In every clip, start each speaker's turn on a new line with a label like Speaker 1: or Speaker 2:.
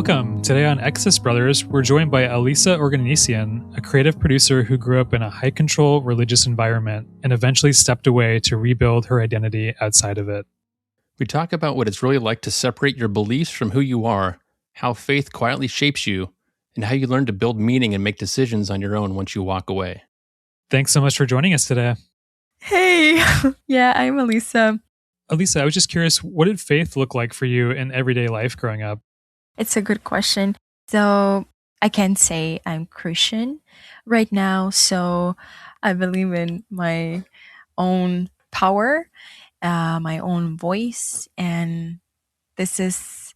Speaker 1: Welcome. Today on Exodus Brothers, we're joined by Alisa Oganisian, a creative producer who grew up in a high-control religious environment and eventually stepped away to rebuild her identity outside of it.
Speaker 2: We talk about what it's really like to separate your beliefs from who you are, how faith quietly shapes you, and how you learn to build meaning and make decisions on your own once you walk away.
Speaker 1: Thanks so much for joining us today.
Speaker 3: Hey, yeah, I'm Alisa.
Speaker 1: Alisa, I was just curious, what did faith look like for you in everyday life growing up?
Speaker 3: It's a good question. So I can't say I'm Christian right now. So I believe in my own power, my own voice. And this is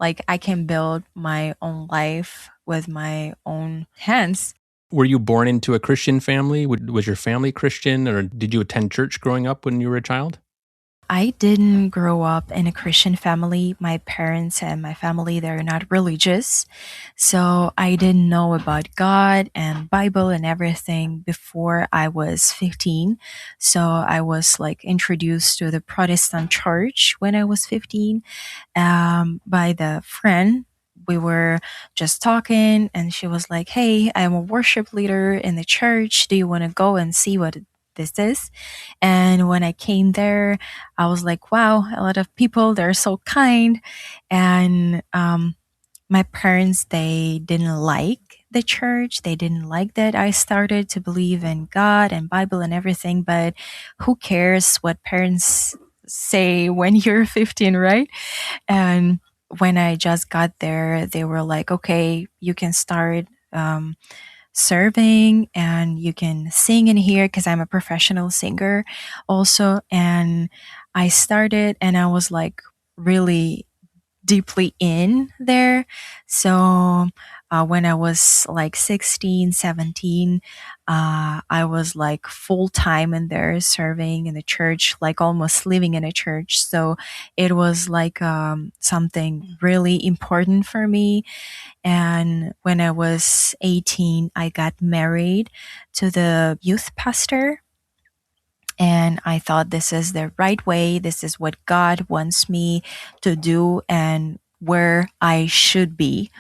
Speaker 3: like I can build my own life with my own hands.
Speaker 2: Were you born into a Christian family? Was your family Christian, or did you attend church growing up when you were a child?
Speaker 3: I didn't grow up in a Christian family. My parents and my family, they're not religious. So I didn't know about God and Bible and everything before I was 15. So I was like introduced to the Protestant church when I was 15 by the friend. We were just talking and she was like, "Hey, I'm a worship leader in the church. Do you want to go and see what this is?" And when I came there, I was like, wow, a lot of people, they're so kind. And my parents, they didn't like the church. They didn't like that I started to believe in God and Bible and everything. But who cares what parents say when you're 15, right? And when I just got there, they were like, okay, you can start serving and you can sing in here because I'm a professional singer also. And I started and I was like really deeply in there. So when I was like 16, 17, I was like full time in there serving in the church, like almost living in a church. So it was like something really important for me. And when I was 18, I got married to the youth pastor. And I thought this is the right way. This is what God wants me to do and where I should be.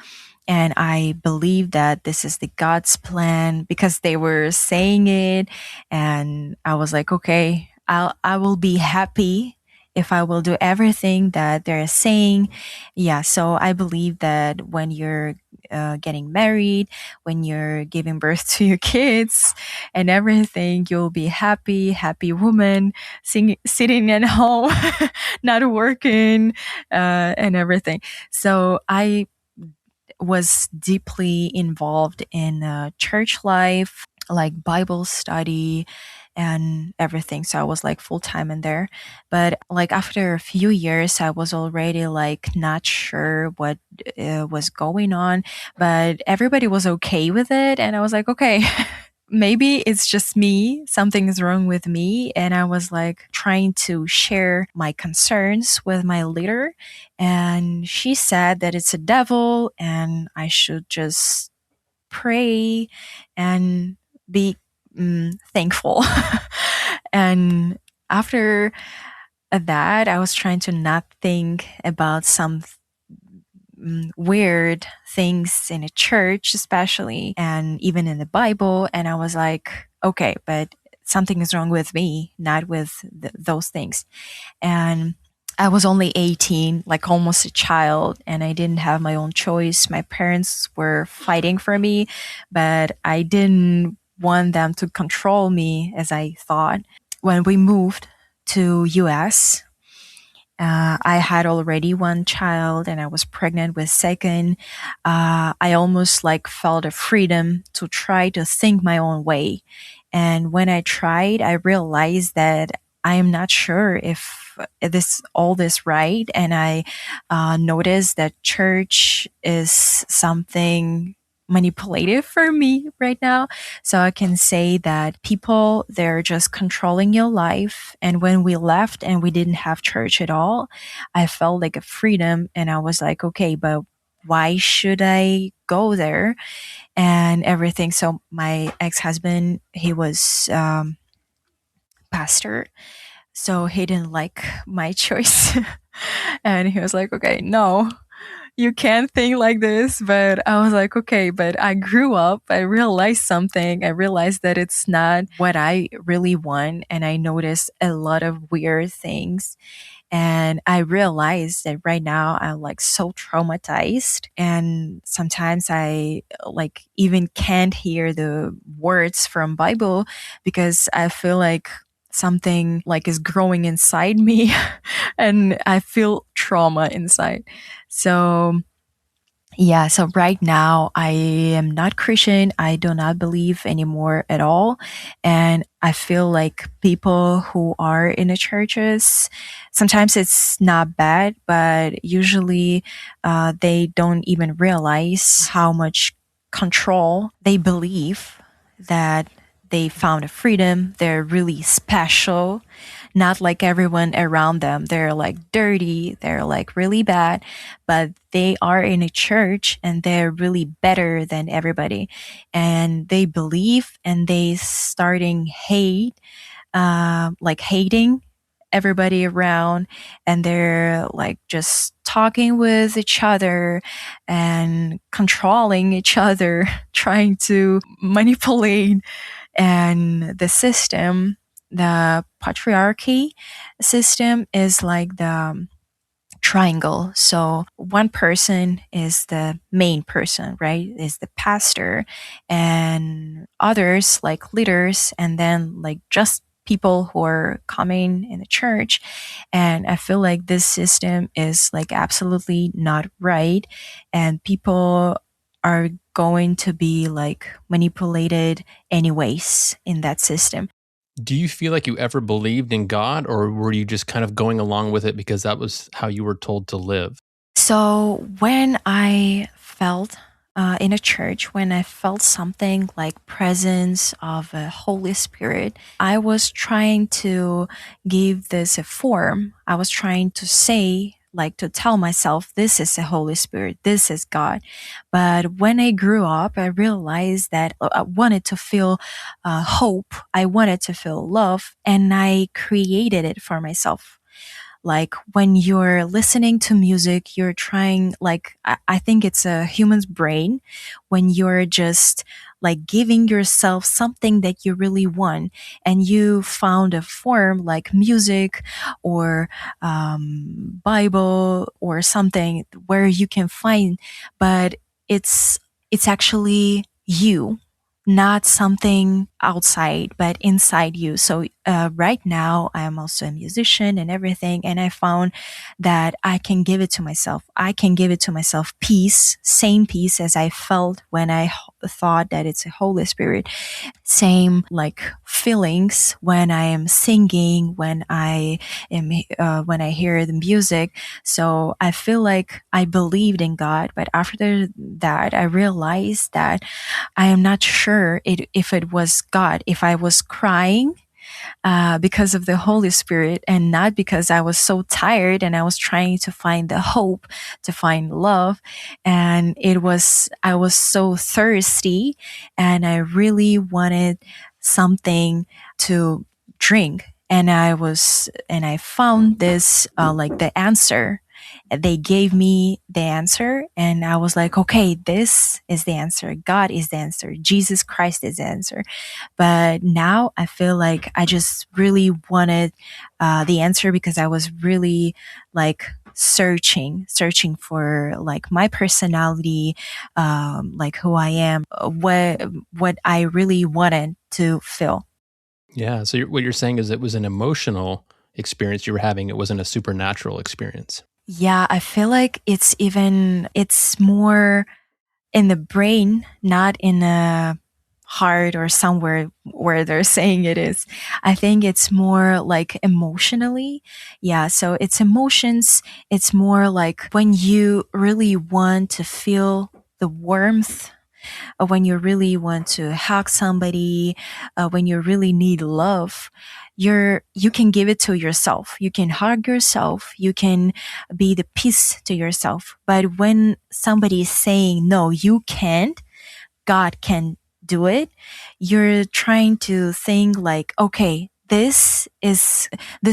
Speaker 3: And I believe that this is the God's plan because they were saying it. And I was like, okay, I will be happy if I will do everything that they're saying. Yeah, so I believe that when you're getting married, when you're giving birth to your kids and everything, you'll be happy woman, sitting at home, not working, and everything. So I was deeply involved in church life, like Bible study and everything. So I was like full time in there. But like after a few years, I was already like not sure what was going on, but everybody was okay with it. And I was like, okay. Maybe it's just me, something is wrong with me. And I was like trying to share my concerns with my leader. And she said that it's a devil and I should just pray and be thankful. And after that, I was trying to not think about some weird things in a church, especially, and even in the Bible. And I was like, okay, but something is wrong with me, not with those things. And I was only 18, like almost a child, and I didn't have my own choice. My parents were fighting for me, but I didn't want them to control me as I thought. When we moved to US, I had already one child and I was pregnant with second. I almost like felt a freedom to try to think my own way. And when I tried, I realized that I am not sure if all this right. And I noticed that church is something manipulative for me right now. So I can say that people, they're just controlling your life. And when we left and we didn't have church at all, I felt like a freedom. And I was like, okay, but why should I go there and everything? So my ex-husband, he was pastor. So he didn't like my choice. And he was like, okay, no, you can't think like this. But I was like, okay, but I grew up. I realized something. I realized that it's not what I really want. And I noticed a lot of weird things. And I realized that right now I'm like so traumatized. And sometimes I like even can't hear the words from Bible because I feel like something like is growing inside me and I feel trauma inside. So yeah, so right now I am not Christian. I do not believe anymore at all. And I feel like people who are in the churches, sometimes it's not bad, but usually they don't even realize how much control they believe that they found a freedom. They're really special, not like everyone around them. They're like dirty, they're like really bad, but they are in a church and they're really better than everybody. And they believe and they starting hate, like hating everybody around, and they're like just talking with each other and controlling each other, trying to manipulate and the system, the patriarchy system is like the triangle. So one person is the main person, right? Is the pastor, and others like leaders, and then like just people who are coming in the church. And I feel like this system is like absolutely not right. And people are going to be like manipulated anyways in that system.
Speaker 2: Do you feel like you ever believed in God, or were you just kind of going along with it because that was how you were told to live?
Speaker 3: So when I felt in a church, when I felt something like presence of a Holy Spirit, I was trying to give this a form. I was trying to say, like to tell myself, this is the Holy Spirit, this is God. But when I grew up, I realized that I wanted to feel hope. I wanted to feel love, and I created it for myself. Like when you're listening to music, you're trying, like, I think it's a human's brain when you're just like giving yourself something that you really want, and you found a form like music or Bible or something where you can find, but it's actually you, not something outside, but inside you. So right now, I am also a musician and everything, and I found that I can give it to myself. I can give it to myself peace, same peace as I felt when I thought that it's a Holy Spirit. Same like feelings when I am singing, when I am when I hear the music. So I feel like I believed in God, but after that, I realized that I am not sure if it was God, if I was crying because of the Holy Spirit and not because I was so tired and I was trying to find the hope, to find love. And I was so thirsty and I really wanted something to drink. And I found this, like the answer. They gave me the answer, and I was like, okay, this is the answer. God is the answer. Jesus Christ is the answer. But now I feel like I just really wanted the answer because I was really like searching for like my personality, like who I am, what I really wanted to feel.
Speaker 2: Yeah. So what you're saying is it was an emotional experience you were having. It wasn't a supernatural experience.
Speaker 3: Yeah, I feel like it's more in the brain, not in a heart or somewhere where they're saying it is. I think it's more like emotionally. Yeah, so it's emotions. It's more like when you really want to feel the warmth, or when you really want to hug somebody, when you really need love, you can give it to yourself. You can hug yourself. You can be the peace to yourself. But when somebody is saying, no, you can't, God can do it, you're trying to think like, okay, this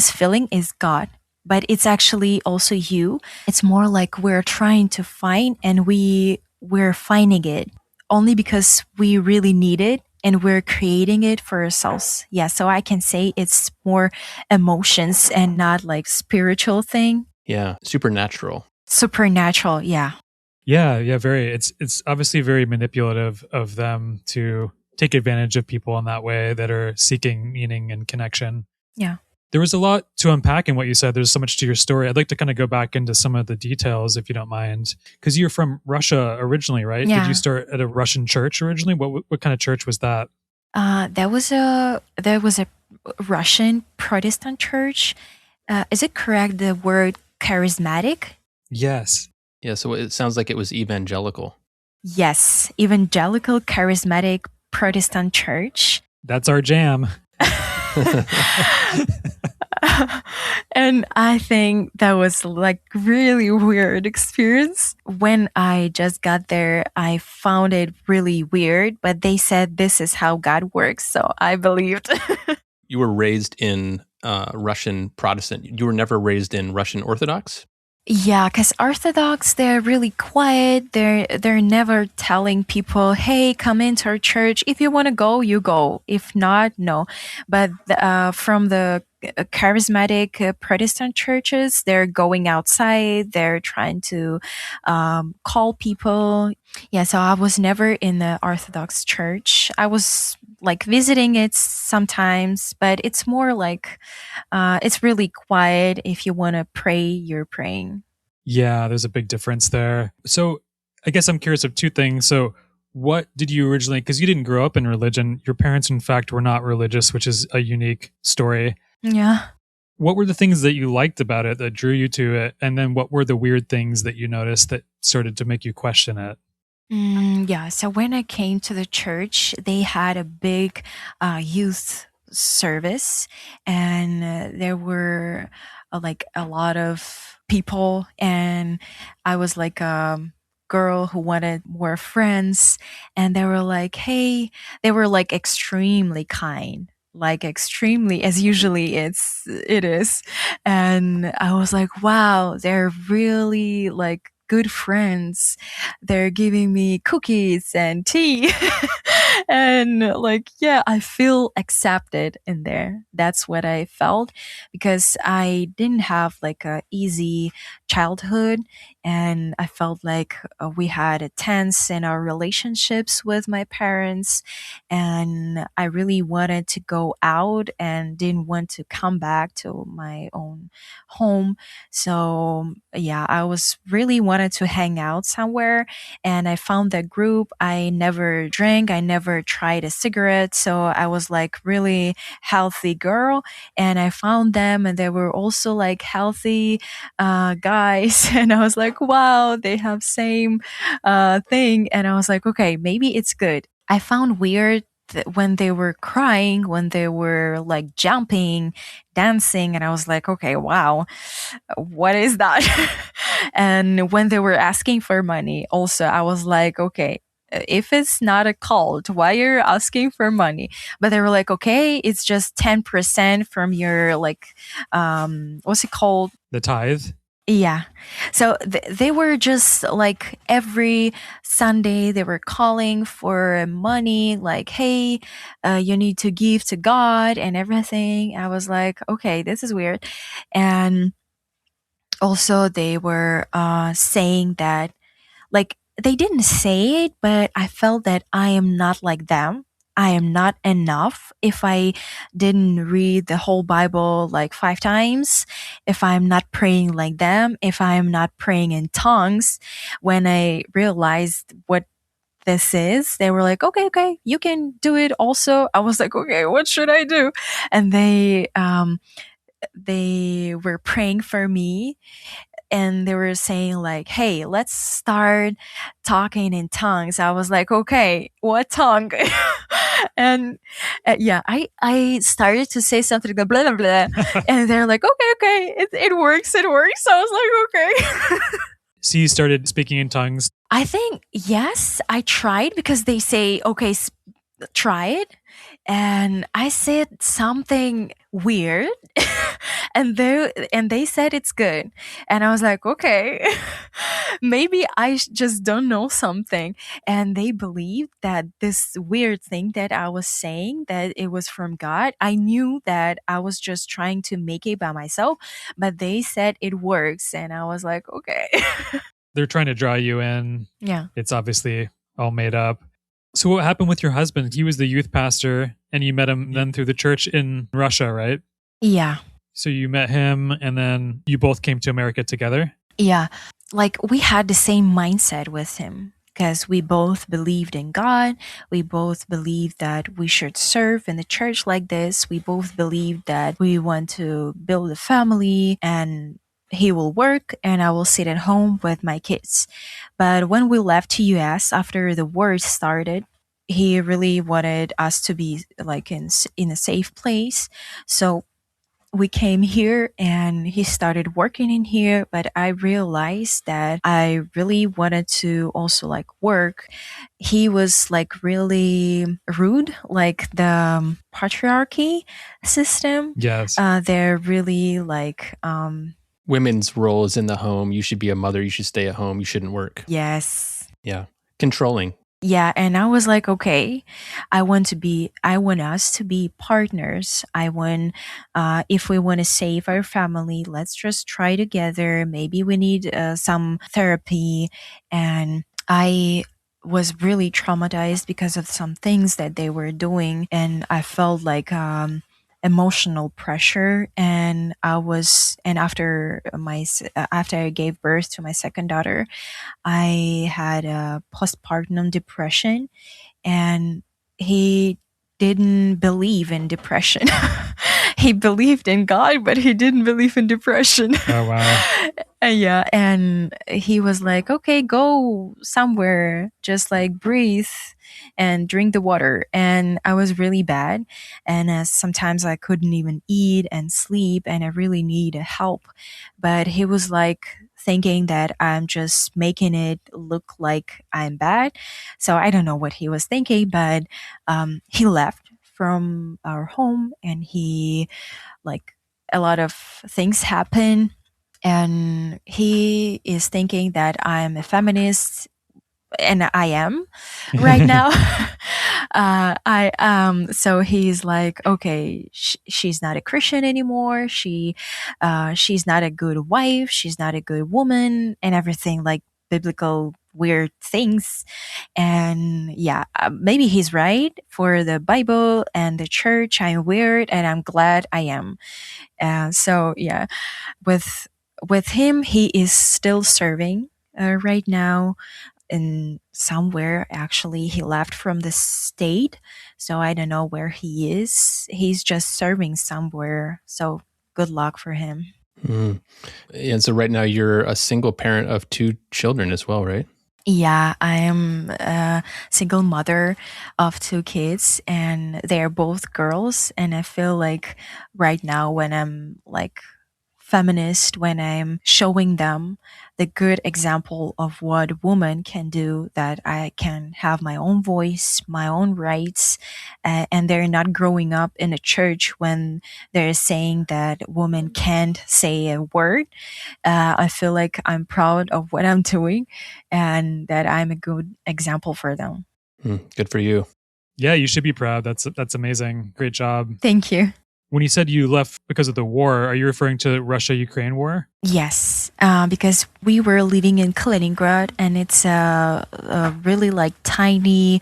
Speaker 3: feeling is God. but it's actually also you. It's more like we're trying to find, and we're finding it only because we really need it, and we're creating it for ourselves. Yeah, so I can say it's more emotions and not like spiritual thing.
Speaker 2: Yeah, supernatural.
Speaker 3: Supernatural, yeah.
Speaker 1: Yeah, very. It's obviously very manipulative of them to take advantage of people in that way that are seeking meaning and connection.
Speaker 3: Yeah.
Speaker 1: There was a lot to unpack in what you said. There's so much to your story. I'd like to kind of go back into some of the details, if you don't mind, because you're from Russia originally, right?
Speaker 3: Yeah.
Speaker 1: Did you start at a Russian church originally? What kind of church was that?
Speaker 3: There was a Russian Protestant church. Is it correct? The word charismatic?
Speaker 1: Yes.
Speaker 2: Yeah, so it sounds like it was evangelical.
Speaker 3: Yes, Evangelical Charismatic Protestant Church.
Speaker 1: That's our jam.
Speaker 3: And I think that was like really weird experience. When I just got there, I found it really weird, but they said this is how God works, so I believed.
Speaker 2: You were raised in Russian Protestant. You were never raised in Russian Orthodox?
Speaker 3: Yeah, because Orthodox, they're really quiet. They're never telling people, "Hey, come into our church. If you want to go, you go. If not, no." But from the charismatic Protestant churches, they're going outside. They're trying to call people. Yeah, so I was never in the Orthodox church. I was like visiting it sometimes, but it's more like it's really quiet. If you want to pray, you're praying.
Speaker 1: Yeah, there's a big difference there. So I guess I'm curious of two things. So what did you originally, because you didn't grow up in religion, your parents, in fact, were not religious, which is a unique story.
Speaker 3: Yeah.
Speaker 1: What were the things that you liked about it that drew you to it? And then what were the weird things that you noticed that started to make you question it?
Speaker 3: Yeah. So when I came to the church, they had a big youth service, and there were like a lot of people, and I was like a girl who wanted more friends, and they were like, "Hey," they were like extremely kind. Like extremely, as usually it is. And I was like, wow, they're really like good friends. They're giving me cookies and tea. And like, yeah, I feel accepted in there. That's what I felt, because I didn't have like a easy childhood, and I felt like we had a tense in our relationships with my parents, and I really wanted to go out and didn't want to come back to my own home. So yeah, I was really wanted to hang out somewhere, and I found that group. I never drank, I never tried a cigarette, so I was like really healthy girl, and I found them, and they were also like healthy guys. And I was like, wow, they have same thing, and I was like, okay, maybe it's good. I found weird when they were crying, when they were like jumping, dancing, and I was like, okay, wow, what is that? And when they were asking for money, also, I was like, okay, if it's not a cult, why are you asking for money? But they were like, okay, it's just 10% from your like, what's it called?
Speaker 1: The tithe?
Speaker 3: Yeah. So they were just like every Sunday they were calling for money, like, hey, you need to give to God and everything. I was like, okay, this is weird. And also they were saying that, like, they didn't say it, but I felt that I am not like them. I am not enough if I didn't read the whole Bible like 5 times, if I'm not praying like them, if I'm not praying in tongues. When I realized what this is, they were like, okay, you can do it also. I was like, okay, what should I do? And they were praying for me, and they were saying like, hey, let's start talking in tongues. I was like, okay, what tongue? And yeah, I started to say something like blah blah blah, and they're like, okay, it works. So I was like, okay.
Speaker 1: So you started speaking in tongues.
Speaker 3: I think yes, I tried, because they say, okay, try it. and I said something weird, and they said it's good, and I was like, okay, maybe I just don't know something, and they believed that this weird thing that I was saying, that it was from God. I knew that I was just trying to make it by myself, but they said it works, and I was like, okay.
Speaker 1: They're trying to draw you in.
Speaker 3: Yeah.
Speaker 1: It's obviously all made up. So what happened with your husband? He was the youth pastor and you met him then through the church in Russia, right?
Speaker 3: Yeah.
Speaker 1: So you met him and then you both came to America together?
Speaker 3: Yeah. Like we had the same mindset with him because we both believed in God. We both believed that we should serve in the church like this. We both believed that we want to build a family, and he will work and I will sit at home with my kids. But when we left to US after the war started, he really wanted us to be like in a safe place. So we came here and he started working in here, but I realized that I really wanted to also like work. He was like really rude, like the patriarchy system.
Speaker 1: Yes.
Speaker 3: They're really like
Speaker 2: Women's role is in the home. You should be a mother. You should stay at home. You shouldn't work.
Speaker 3: yes.
Speaker 2: Yeah. Controlling.
Speaker 3: Yeah, and I was like, okay, I want us to be partners. If we want to save our family, let's just try together. Maybe we need some therapy. And I was really traumatized because of some things that they were doing. And I felt like, emotional pressure. And after I gave birth to my second daughter, I had a postpartum depression, and he didn't believe in depression. He believed in God, but he didn't believe in depression.
Speaker 1: Oh, wow.
Speaker 3: Yeah, and he was like, okay, go somewhere, just like breathe and drink the water. And I was really bad. And sometimes I couldn't even eat and sleep, and I really needed help. But he was like thinking that I'm just making it look like I'm bad. So I don't know what he was thinking, but he left from our home, and like, a lot of things happen, and he is thinking that I'm a feminist, and I am right now. I So he's like, okay, she's not a Christian anymore. She's not a good wife. She's not a good woman, and everything like biblical weird things. And yeah, maybe he's right. For the Bible and the church, I'm weird, and I'm glad I am. So yeah, with him, he is still serving right now in somewhere. Actually, he left from the state, so I don't know where he is. He's just serving somewhere, so good luck for him.
Speaker 2: Mm. And so right now you're a single parent of 2 children as well, right?
Speaker 3: Yeah, I am a single mother of 2 kids, and they're both girls. And I feel like right now, when I'm like feminist, when I'm showing them the good example of what a woman can do, that I can have my own voice, my own rights, and they're not growing up in a church when they're saying that women can't say a word. I feel like I'm proud of what I'm doing, and that I'm a good example for them.
Speaker 2: Good for you.
Speaker 1: Yeah, you should be proud. That's amazing. Great job.
Speaker 3: Thank you.
Speaker 1: When you said you left because of the war, are you referring to Russia-Ukraine war?
Speaker 3: Yes, because we were living in Kaliningrad, and it's a really like tiny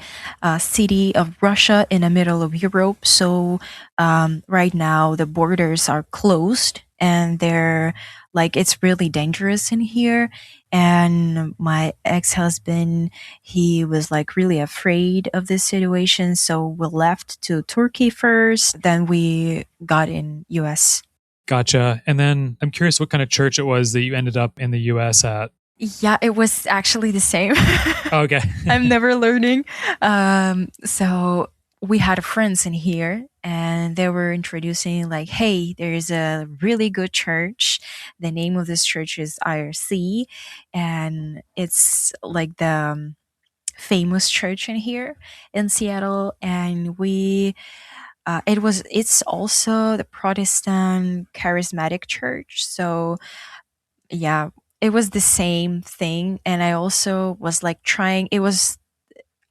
Speaker 3: city of Russia in the middle of Europe. So right now the borders are closed, and they're like, it's really dangerous in here. And my ex-husband, he was like really afraid of this situation, so we left to Turkey first, then we got in US.
Speaker 1: Gotcha. And then I'm curious what kind of church it was that you ended up in the US at.
Speaker 3: Yeah, it was actually the same.
Speaker 1: Okay.
Speaker 3: I'm never learning. So we had friends in here, and they were introducing like, hey, there's a really good church. The name of this church is IRC, and it's like the famous church in here in Seattle. And we It's also the Protestant Charismatic Church. So yeah, it was the same thing. And I also was like trying,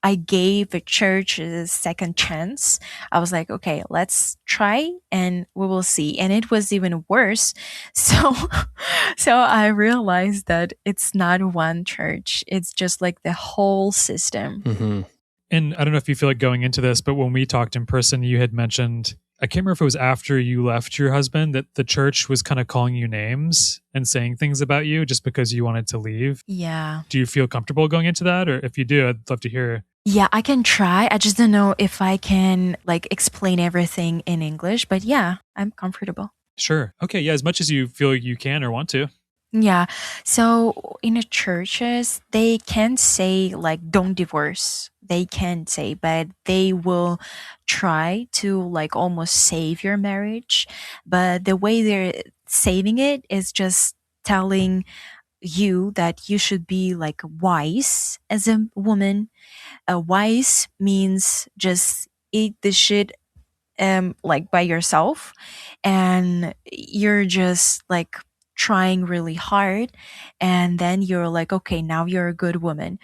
Speaker 3: I gave the church a second chance. I was like, okay, let's try and we will see. And it was even worse. So, so I realized that it's not one church. It's just like the whole system.
Speaker 2: Mm-hmm.
Speaker 1: And I don't know if you feel like going into this, but when we talked in person, you had mentioned, I can't remember if it was after you left your husband, that the church was kind of calling you names and saying things about you just because you wanted to leave.
Speaker 3: Yeah.
Speaker 1: Do you feel comfortable going into that? Or if you do, I'd love to hear.
Speaker 3: Yeah, I can try. I just don't know if I can like explain everything in English, but yeah, I'm comfortable.
Speaker 1: Sure. Okay. Yeah. As much as you feel you can or want to.
Speaker 3: Yeah. So in the churches, they can say like don't divorce. They can say, but they will try to like almost save your marriage. But the way they're saving it is just telling you that you should be like wise as a woman. Wise means just eat the shit like by yourself, and you're just like trying really hard, and then you're like, okay, now you're a good woman.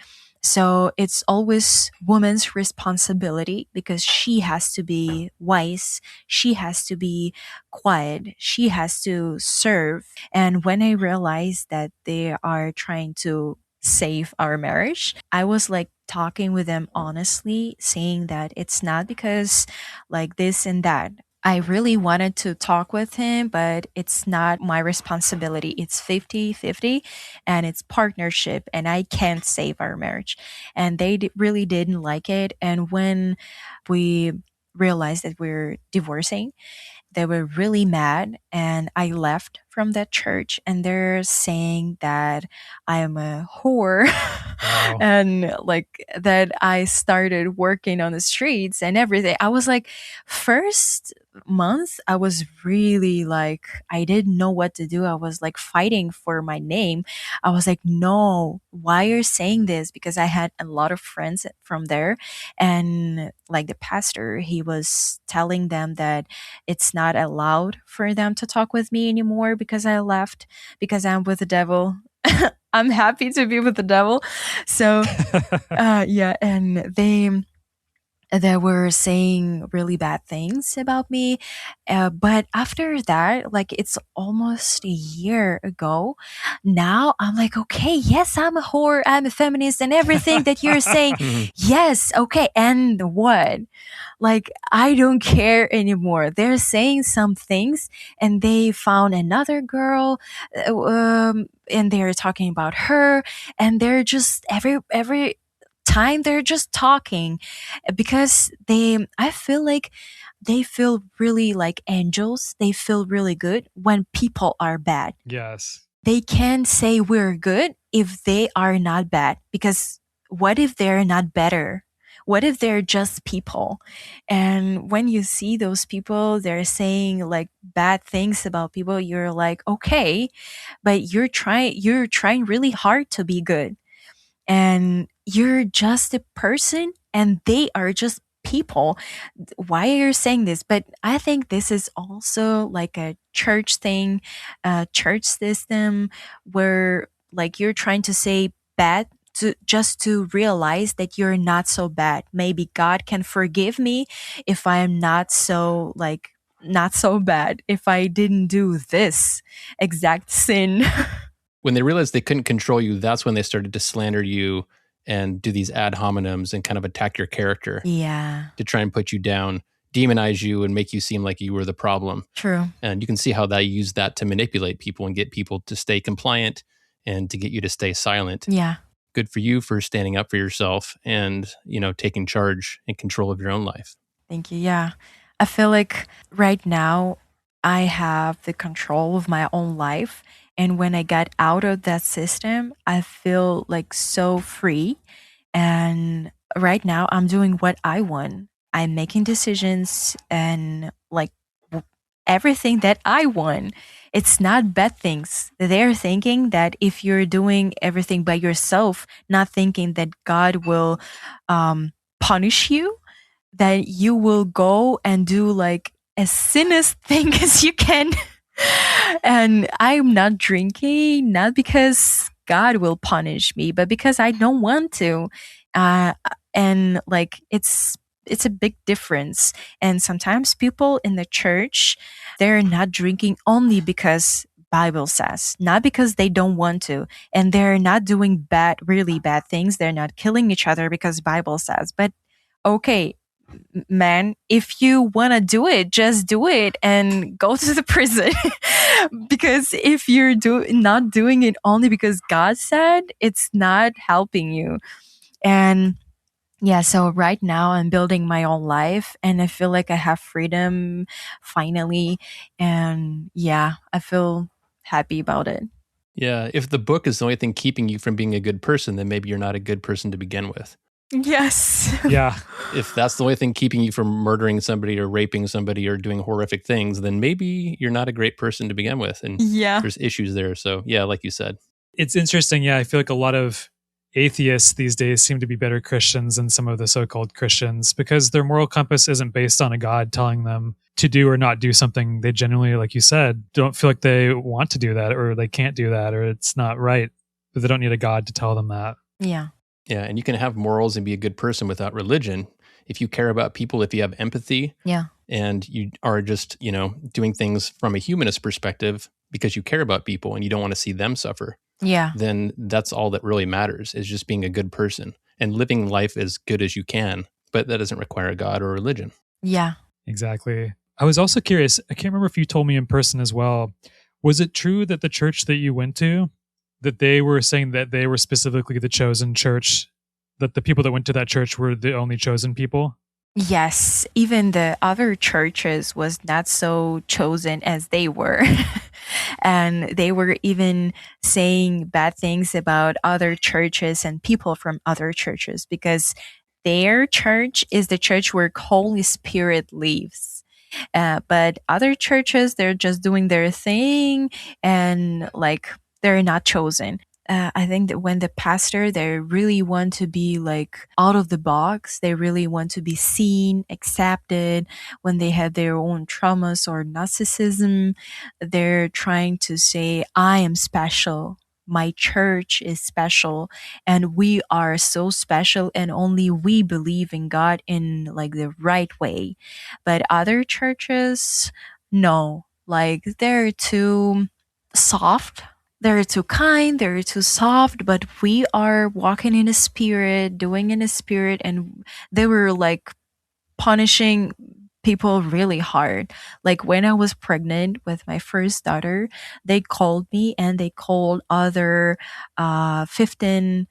Speaker 3: So it's always woman's responsibility because she has to be wise, she has to be quiet, she has to serve. And when I realized that they are trying to save our marriage, I was like talking with them honestly, saying that it's not because like this and that. I really wanted to talk with him, but it's not my responsibility. It's 50-50, and it's partnership, and I can't save our marriage. And they really didn't like it. And when we realized that we're divorcing, they were really mad, and I left from that church, and they're saying that I am a whore.
Speaker 1: Wow.
Speaker 3: And like that I started working on the streets and everything. I was like, first month I was really like, I didn't know what to do. I was like fighting for my name. I was like, no, why are you saying this? Because I had a lot of friends from there, and like the pastor, he was telling them that it's not allowed for them to talk with me anymore because I left, because I'm with the devil. I'm happy to be with the devil. So yeah, and they were saying really bad things about me. But after that, like it's almost a year ago, now I'm like, okay, yes, I'm a whore, I'm a feminist, and everything that you're saying,
Speaker 2: Mhm.
Speaker 3: yes, okay, and what? Like, I don't care anymore. They're saying some things, and they found another girl, and they're talking about her, and they're just every time they're just talking, because I feel like they feel really like angels. They feel really good when people are bad.
Speaker 1: Yes.
Speaker 3: They can say we're good if they are not bad, because what if they're not better? What if they're just people? And when you see those people, they're saying like bad things about people, you're like, okay, but you're trying really hard to be good, and you're just a person and they are just people. Why are you saying this? But I think this is also like a church thing, a church system, where like you're trying to say bad to just to realize that you're not so bad. Maybe God can forgive me if I am not so like not so bad, if I didn't do this exact sin.
Speaker 2: When they realized they couldn't control you, that's when they started to slander you and do these ad hominems and kind of attack your character
Speaker 3: Yeah,
Speaker 2: to try and put you down, demonize you, and make you seem like you were the problem.
Speaker 3: true.
Speaker 2: And you can see how they use that to manipulate people and get people to stay compliant and to get you to stay silent.
Speaker 3: Yeah.
Speaker 2: Good for you for standing up for yourself and, taking charge and control of your own life.
Speaker 3: Thank you. Yeah. I feel like right now I have the control of my own life. And when I got out of that system, I feel like so free. And right now I'm doing what I want. I'm making decisions and like everything that I want. It's not bad things. They're thinking that if you're doing everything by yourself, not thinking that God will punish you, that you will go and do like as sinnest thing as you can. And I'm not drinking, not because God will punish me, but because I don't want to. Uh, and like it's a big difference. And sometimes people in the church, they're not drinking only because Bible says, not because they don't want to, and they're not doing really bad things. They're not killing each other because Bible says. But okay, man, if you want to do it, just do it and go to the prison. Because if you're not doing it only because God said, it's not helping you. And yeah, so right now I'm building my own life and I feel like I have freedom finally. And yeah, I feel happy about it.
Speaker 2: Yeah, if the book is the only thing keeping you from being a good person, then maybe you're not a good person to begin with.
Speaker 3: Yes.
Speaker 1: Yeah.
Speaker 2: If that's the only thing keeping you from murdering somebody or raping somebody or doing horrific things, then maybe you're not a great person to begin with. And
Speaker 3: Yeah.
Speaker 2: there's issues there. So, yeah, like you said.
Speaker 1: It's interesting. Yeah, I feel like a lot of atheists these days seem to be better Christians than some of the so-called Christians because their moral compass isn't based on a God telling them to do or not do something. They genuinely, like you said, don't feel like they want to do that or they can't do that or it's not right, but they don't need a God to tell them that.
Speaker 3: Yeah.
Speaker 2: Yeah, and you can have morals and be a good person without religion. If you care about people, if you have empathy,
Speaker 3: Yeah.
Speaker 2: and you are just, doing things from a humanist perspective because you care about people and you don't want to see them suffer,
Speaker 3: Yeah.
Speaker 2: then that's all that really matters is just being a good person and living life as good as you can. But that doesn't require a God or religion.
Speaker 3: Yeah.
Speaker 1: Exactly. I was also curious, I can't remember if you told me in person as well. Was it true that the church that you went to, that they were saying that they were specifically the chosen church, that the people that went to that church were the only chosen people?
Speaker 3: Yes, even the other churches was not so chosen as they were. And they were even saying bad things about other churches and people from other churches because their church is the church where Holy Spirit lives. But other churches, they're just doing their thing and like they're not chosen. I think that when the pastor, they really want to be like out of the box, they really want to be seen, accepted. When they have their own traumas or narcissism, they're trying to say, I am special. My church is special and we are so special and only we believe in God in like the right way. But other churches, no, like they're too soft, they're too kind, they're too soft, but we are walking in a spirit, doing in a spirit, and they were like punishing people really hard. Like when I was pregnant with my first daughter, they called me and they called other 15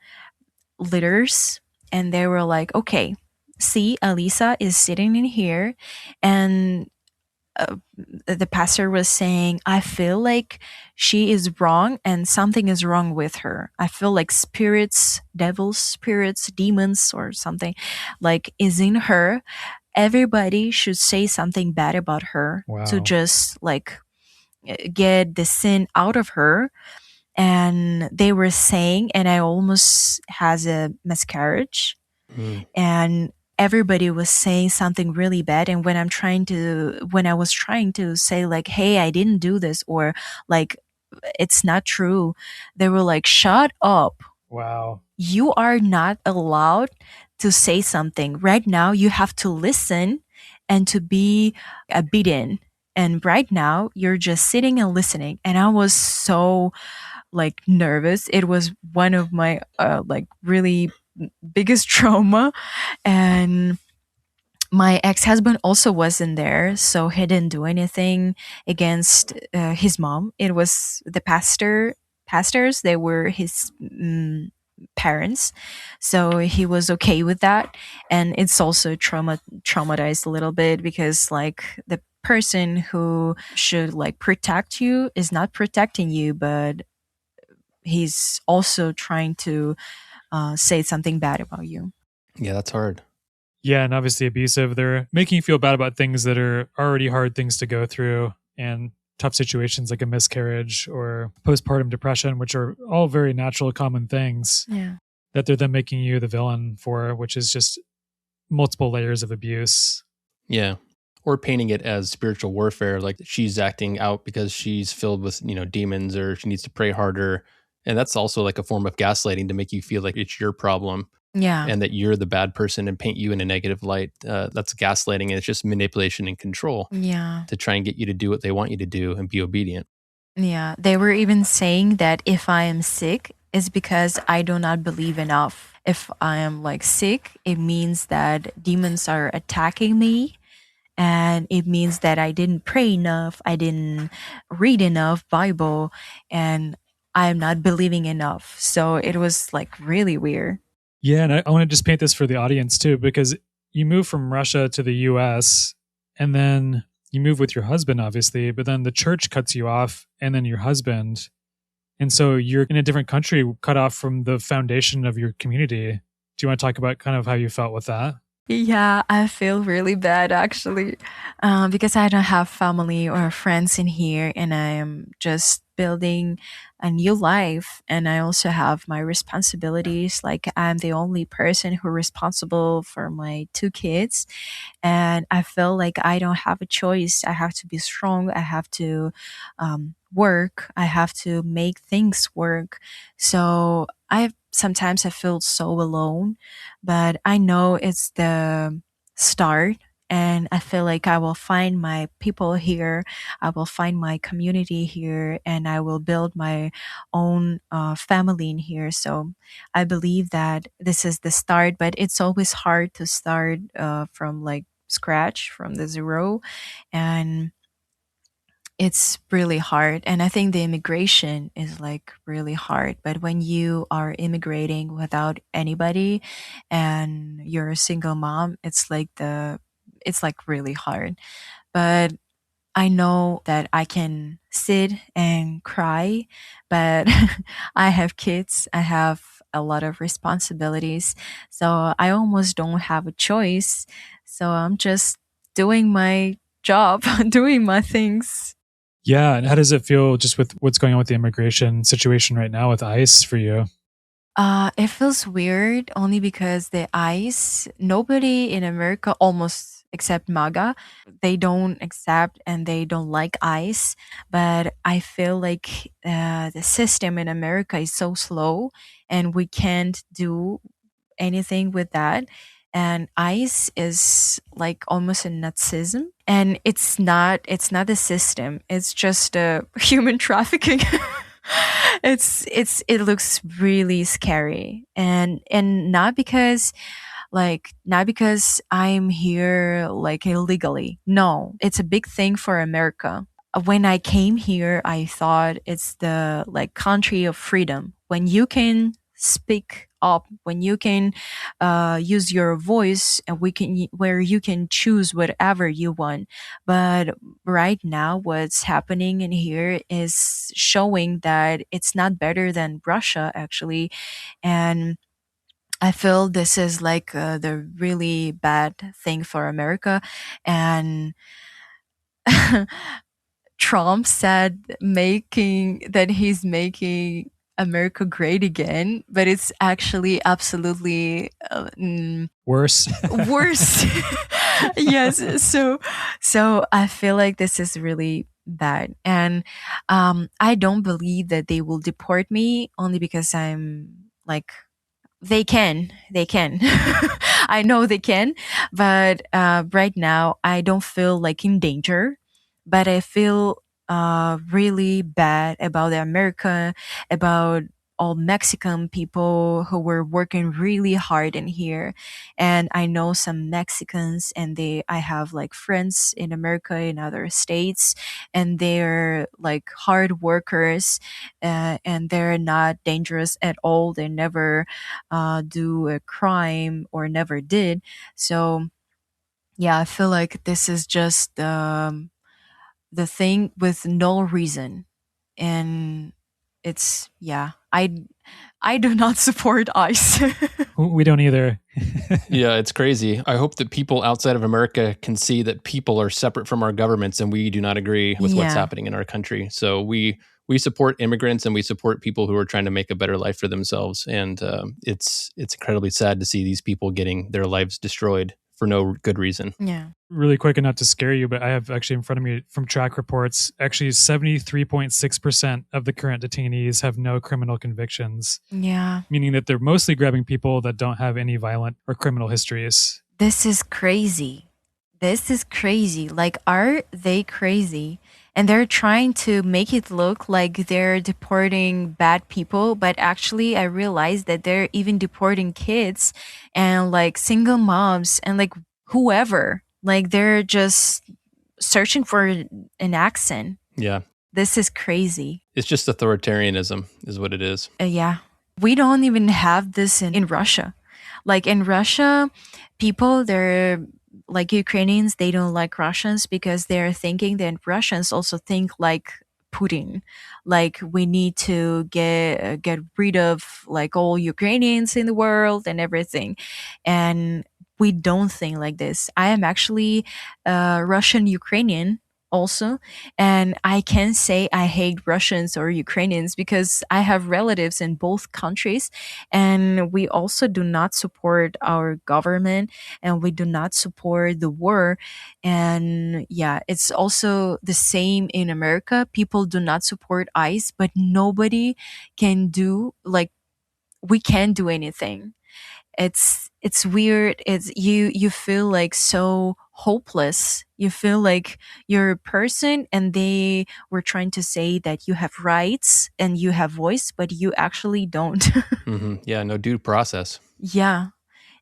Speaker 3: leaders, and they were like, okay, see, Alisa is sitting in here, and the pastor was saying, I feel like she is wrong and something is wrong with her. I feel like spirits, devils, spirits, demons, or something like is in her. Everybody should say something bad about her to
Speaker 1: Wow.
Speaker 3: just like get the sin out of her. And they were saying, and I almost has a miscarriage,
Speaker 2: Mm.
Speaker 3: and everybody was saying something really bad. And when I was trying to say like, hey, I didn't do this, or like it's not true, they were like, shut up,
Speaker 1: Wow.
Speaker 3: you are not allowed to say something right now. You have to listen and to be obedient, and right now you're just sitting and listening. And I was so like nervous. It was one of my like really biggest trauma. And my ex-husband also wasn't there, so he didn't do anything against his mom. It was the pastors, they were his parents, so he was okay with that. And it's also traumatized a little bit because like the person who should like protect you is not protecting you, but he's also trying to say something bad about you.
Speaker 2: Yeah, that's hard.
Speaker 1: Yeah, and obviously abusive. They're making you feel bad about things that are already hard things to go through and tough situations like a miscarriage or postpartum depression, which are all very natural, common things
Speaker 3: Yeah.
Speaker 1: that they're then making you the villain for, which is just multiple layers of abuse.
Speaker 2: Yeah. Or painting it as spiritual warfare, like she's acting out because she's filled with, demons, or she needs to pray harder. And that's also like a form of gaslighting to make you feel like it's your problem
Speaker 3: Yeah.
Speaker 2: and that you're the bad person and paint you in a negative light. That's gaslighting, and it's just manipulation and control
Speaker 3: Yeah.
Speaker 2: to try and get you to do what they want you to do and be obedient.
Speaker 3: Yeah. They were even saying that if I am sick, it's because I do not believe enough. If I am like sick, it means that demons are attacking me. And it means that I didn't pray enough, I didn't read enough Bible, and I'm not believing enough. So it was like really weird.
Speaker 1: Yeah, and I want to just paint this for the audience too, because you move from Russia to the US and then you move with your husband, obviously, but then the church cuts you off and then your husband. And so you're in a different country, cut off from the foundation of your community. Do you want to talk about kind of how you felt with that?
Speaker 3: Yeah, I feel really bad actually, because I don't have family or friends in here, and I am just building a new life. And I also have my responsibilities. Like I'm the only person who responsible for my two kids, and I feel like I don't have a choice. I have to be strong. I have to work. I have to make things work. So I feel so alone, but I know it's the start. And I feel like I will find my people here. I will find my community here, and I will build my own family in here. So I believe that this is the start, but it's always hard to start from like scratch, from the zero. And it's really hard. And I think the immigration is like really hard. But when you are immigrating without anybody and you're a single mom, it's like really hard. But I know that I can sit and cry, but I have kids, I have a lot of responsibilities. So I almost don't have a choice. So I'm just doing my job, doing my things.
Speaker 1: Yeah, and how does it feel just with what's going on with the immigration situation right now with ICE for you?
Speaker 3: It feels weird only because the ICE, nobody in America, almost except MAGA, they don't accept and they don't like ICE. But I feel like the system in America is so slow and we can't do anything with that. And ICE is like almost a Nazism. And it's not a system. It's just human trafficking. It looks really scary. And not because I'm here like illegally. No, it's a big thing for America. When I came here, I thought it's the like country of freedom. When you can speak up, when you can use your voice, and where you can choose whatever you want. But right now, what's happening in here is showing that it's not better than Russia actually. And I feel this is like the really bad thing for America. And Trump said making that he's making America great again, but it's actually absolutely
Speaker 1: Worse?
Speaker 3: worse. Yes. So I feel like this is really bad, and I don't believe that they will deport me only because I'm like they can. I know they can, but right now I don't feel like in danger, but I feel really bad about the America, about all Mexican people who were working really hard in here. And I know some Mexicans, and I have like friends in America, in other states, and they're like hard workers, and they're not dangerous at all. They never do a crime or never did. So yeah, I feel like this is just the thing with no reason. And it's, yeah, I do not support ICE.
Speaker 1: We don't either.
Speaker 2: Yeah, it's crazy. I hope that people outside of America can see that people are separate from our governments and we do not agree with what's
Speaker 3: Yeah.
Speaker 2: happening in our country. So we support immigrants and we support people who are trying to make a better life for themselves. And it's incredibly sad to see these people getting their lives destroyed for no good reason.
Speaker 3: Yeah.
Speaker 1: Really quick, and not to scare you, but I have actually in front of me from track reports, actually 73.6% of the current detainees have no criminal convictions,
Speaker 3: Yeah.
Speaker 1: meaning that they're mostly grabbing people that don't have any violent or criminal histories.
Speaker 3: This is crazy. This is crazy. Like, are they crazy? And they're trying to make it look like they're deporting bad people, but actually, I realized that they're even deporting kids and like single moms and like whoever. Like, they're just searching for an accent.
Speaker 2: Yeah.
Speaker 3: This is crazy.
Speaker 2: It's just authoritarianism is what it is.
Speaker 3: Yeah. We don't even have this in Russia. Like in Russia, people, they're like Ukrainians, they don't like Russians because they're thinking that Russians also think like Putin. Like we need to get rid of like all Ukrainians in the world and everything. And we don't think like this. I am actually Russian Ukrainian also, and I can say I hate Russians or Ukrainians because I have relatives in both countries, and we also do not support our government and we do not support the war. And yeah, it's also the same in America. People do not support ICE, but nobody can do like we can't do anything. It's weird. It's you feel like so hopeless. You feel like you're a person and they were trying to say that you have rights and you have voice, but you actually don't.
Speaker 2: Yeah, no due process.
Speaker 3: Yeah.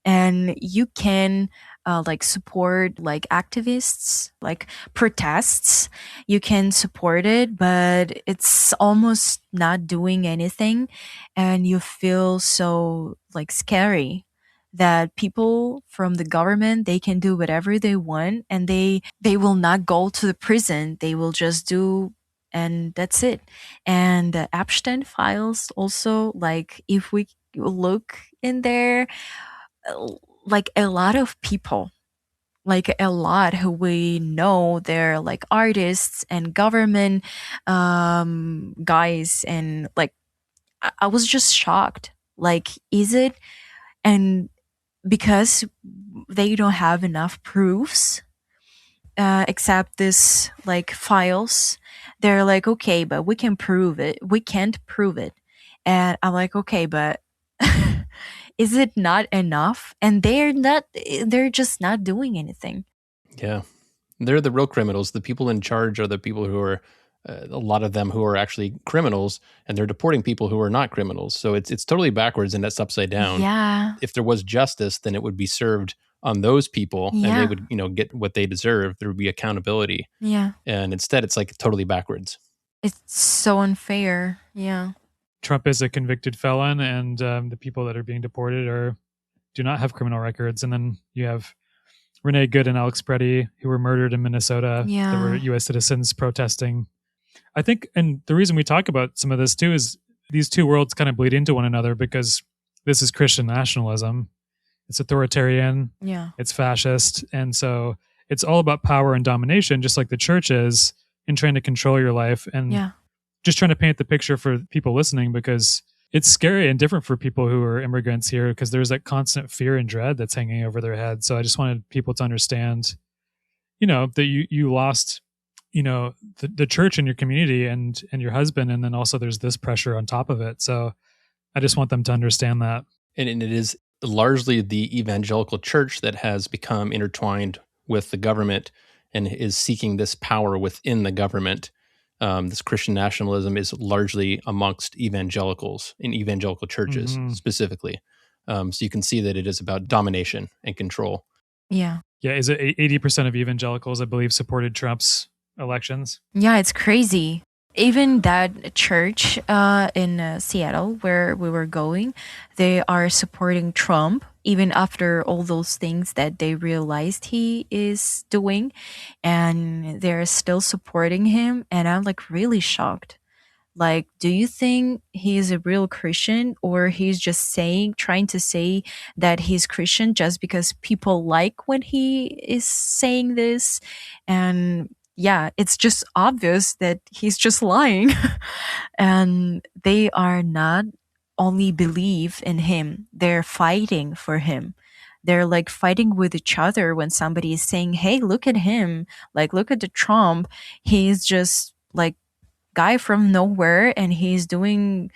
Speaker 3: And you can like support like activists, like protests. You can support it, but it's almost not doing anything, and you feel so like scary that people from the government, they can do whatever they want and they will not go to the prison. They will just do, and that's it. And the Epstein files also, like if we look in there, like a lot of people, like a lot who we know, they're like artists and government guys, and like I was just shocked. Like, is it? And because they don't have enough proofs, except this like files, they're like, okay, but we can prove it. We can't prove it. And I'm like, okay, but is it not enough? And they're just not doing anything.
Speaker 2: Yeah. They're the real criminals. The people in charge are the people who are, a lot of them who are actually criminals, and they're deporting people who are not criminals. So it's totally backwards and that's upside down.
Speaker 3: Yeah.
Speaker 2: If there was justice, then it would be served on those people and they would, get what they deserve. There would be accountability.
Speaker 3: Yeah.
Speaker 2: And instead, it's like totally backwards.
Speaker 3: It's so unfair. Yeah.
Speaker 1: Trump is a convicted felon, and the people that are being deported do not have criminal records. And then you have Renee Good and Alex Preddy, who were murdered in Minnesota,
Speaker 3: Yeah.
Speaker 1: that were U.S. citizens protesting. I think, and the reason we talk about some of this too is these two worlds kind of bleed into one another, because this is Christian nationalism. It's authoritarian.
Speaker 3: Yeah.
Speaker 1: It's fascist. And so it's all about power and domination, just like the church is, in trying to control your life. And
Speaker 3: Yeah.
Speaker 1: just trying to paint the picture for people listening, because it's scary and different for people who are immigrants here, because there's that constant fear and dread that's hanging over their head. So I just wanted people to understand, that you lost, the church in your community and your husband. And then also there's this pressure on top of it. So I just want them to understand that.
Speaker 2: And it is largely the evangelical church that has become intertwined with the government and is seeking this power within the government. This Christian nationalism is largely amongst evangelicals in evangelical churches specifically. So you can see that it is about domination and control.
Speaker 3: Yeah.
Speaker 1: Yeah. Is it 80% of evangelicals, I believe, supported Trump's elections?
Speaker 3: Yeah, it's crazy. Even that church in Seattle where we were going, they are supporting Trump even after all those things that they realized he is doing, and they're still supporting him. And I'm like really shocked. Like, do you think he's a real Christian, or he's just trying to say that he's Christian just because people like when he is saying this? And yeah, it's just obvious that he's just lying. And they are not only believe in him, they're fighting for him. they're like fighting with each other when somebody is saying, hey, look at him, like look at the Trump, he's just like guy from nowhere and he's doing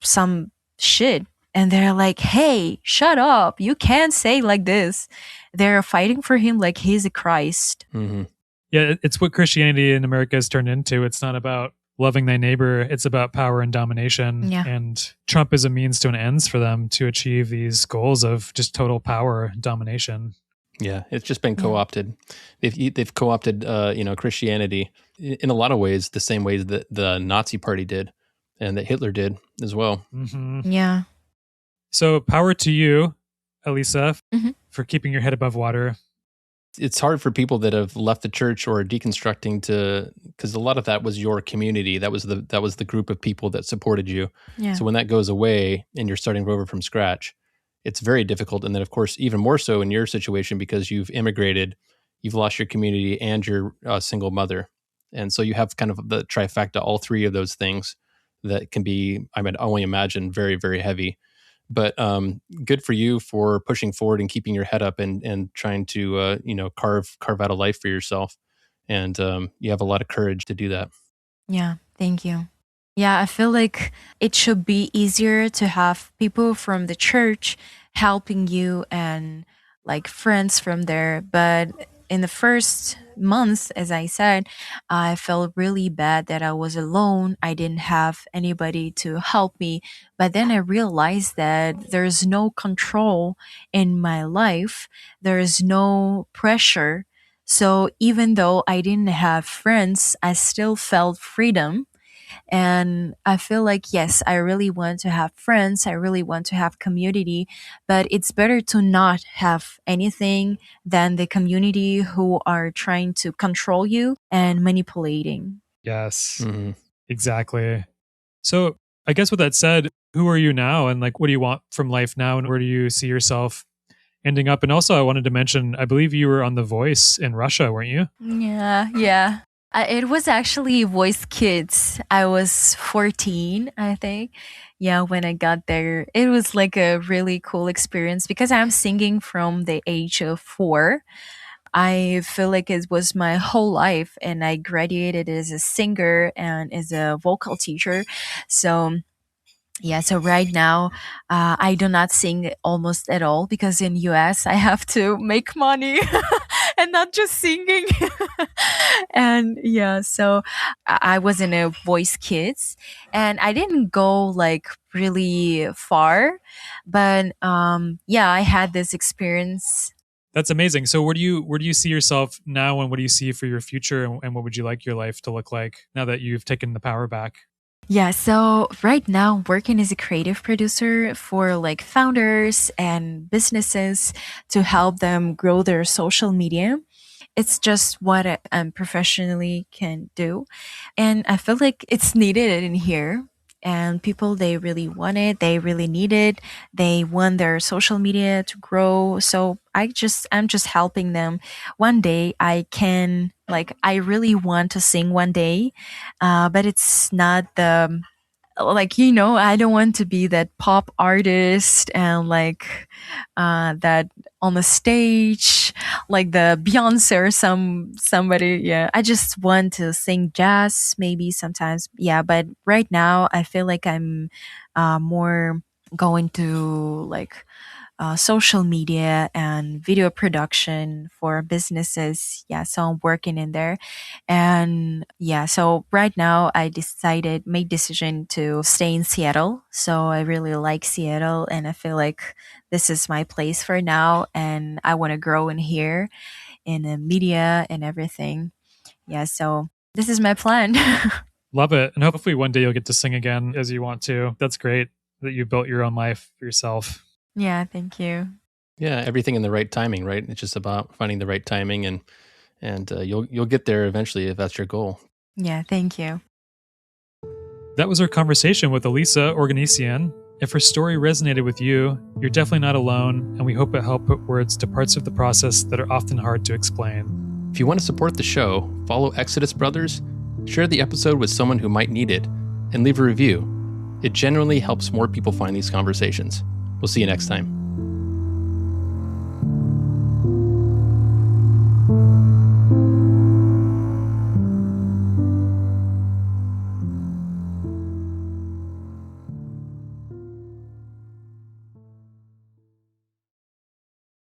Speaker 3: some shit, and they're like, hey, shut up, you can't say like this. They're fighting for him like he's a Christ.
Speaker 2: Mm-hmm.
Speaker 1: Yeah, it's what Christianity in America has turned into. It's not about loving thy neighbor, it's about power and domination.
Speaker 3: Yeah.
Speaker 1: And Trump is a means to an ends for them to achieve these goals of just total power domination.
Speaker 2: Yeah, it's just been co-opted. They've co-opted, Christianity in a lot of ways, the same ways that the Nazi Party did, and that Hitler did as well.
Speaker 1: Mm-hmm.
Speaker 3: Yeah.
Speaker 1: So power to you, Alisa,
Speaker 3: Mhm.
Speaker 1: for keeping your head above water.
Speaker 2: It's hard for people that have left the church or are deconstructing because a lot of that was your community. That was the group of people that supported you.
Speaker 3: Yeah.
Speaker 2: So when that goes away and you're starting over from scratch, it's very difficult. And then, of course, even more so in your situation because you've immigrated, you've lost your community, and you're a single mother. And so you have kind of the trifecta, all three of those things that can be, I mean, I only imagine, very, very heavy. But good for you for pushing forward and keeping your head up and trying to, carve out a life for yourself. And you have a lot of courage to do that.
Speaker 3: Yeah, thank you. Yeah, I feel like it should be easier to have people from the church helping you and like friends from there. But in the first months, as I said, I felt really bad that I was alone. I didn't have anybody to help me. But then I realized that there's no control in my life, there's no pressure. So even though I didn't have friends, I still felt freedom. And I feel like, yes, I really want to have friends. I really want to have community, but it's better to not have anything than the community who are trying to control you and manipulating.
Speaker 1: Yes,
Speaker 2: Mm-hmm.
Speaker 1: exactly. So I guess with that said, who are you now? And like, what do you want from life now? And where do you see yourself ending up? And also I wanted to mention, I believe you were on The Voice in Russia, weren't you?
Speaker 3: Yeah. It was actually Voice Kids. I was 14, I think. Yeah, when I got there, it was like a really cool experience because I'm singing from the age of 4. I feel like it was my whole life, and I graduated as a singer and as a vocal teacher. So yeah, so right now I do not sing almost at all because in US I have to make money and not just singing. And yeah, so I was in a Voice Kids, and I didn't go like really far, but yeah, I had this experience.
Speaker 1: That's amazing. So where do you see yourself now, and what do you see for your future, and what would you like your life to look like now that you've taken the power back?
Speaker 3: Yeah, so right now I'm working as a creative producer for like founders and businesses to help them grow their social media. It's just what I professionally can do. And I feel like it's needed in here. And people, they really want it. They really need it. They want their social media to grow. So I'm just helping them. One day I can, like, I really want to sing one day, but it's not the, like, I don't want to be that pop artist and like that on the stage like the Beyonce or somebody. Yeah, I just want to sing jazz maybe sometimes. Yeah, but right now I feel like I'm more going to like social media and video production for businesses. Yeah, so I'm working in there. And yeah, so right now I made decision to stay in Seattle. So I really like Seattle, and I feel like this is my place for now, and I want to grow in here in the media and everything. Yeah, so this is my plan.
Speaker 1: Love it. And hopefully one day you'll get to sing again as you want to. That's great that you built your own life for yourself.
Speaker 3: Yeah, thank you.
Speaker 2: Yeah, everything in the right timing, right? It's just about finding the right timing, and you'll get there eventually if that's your goal.
Speaker 3: Yeah, thank you.
Speaker 1: That was our conversation with Alisa Oganisian. If her story resonated with you, you're definitely not alone, and we hope it helped put words to parts of the process that are often hard to explain.
Speaker 2: If you want to support the show, follow Exodus Brothers, share the episode with someone who might need it, and leave a review. It genuinely helps more people find these conversations. We'll see you next time.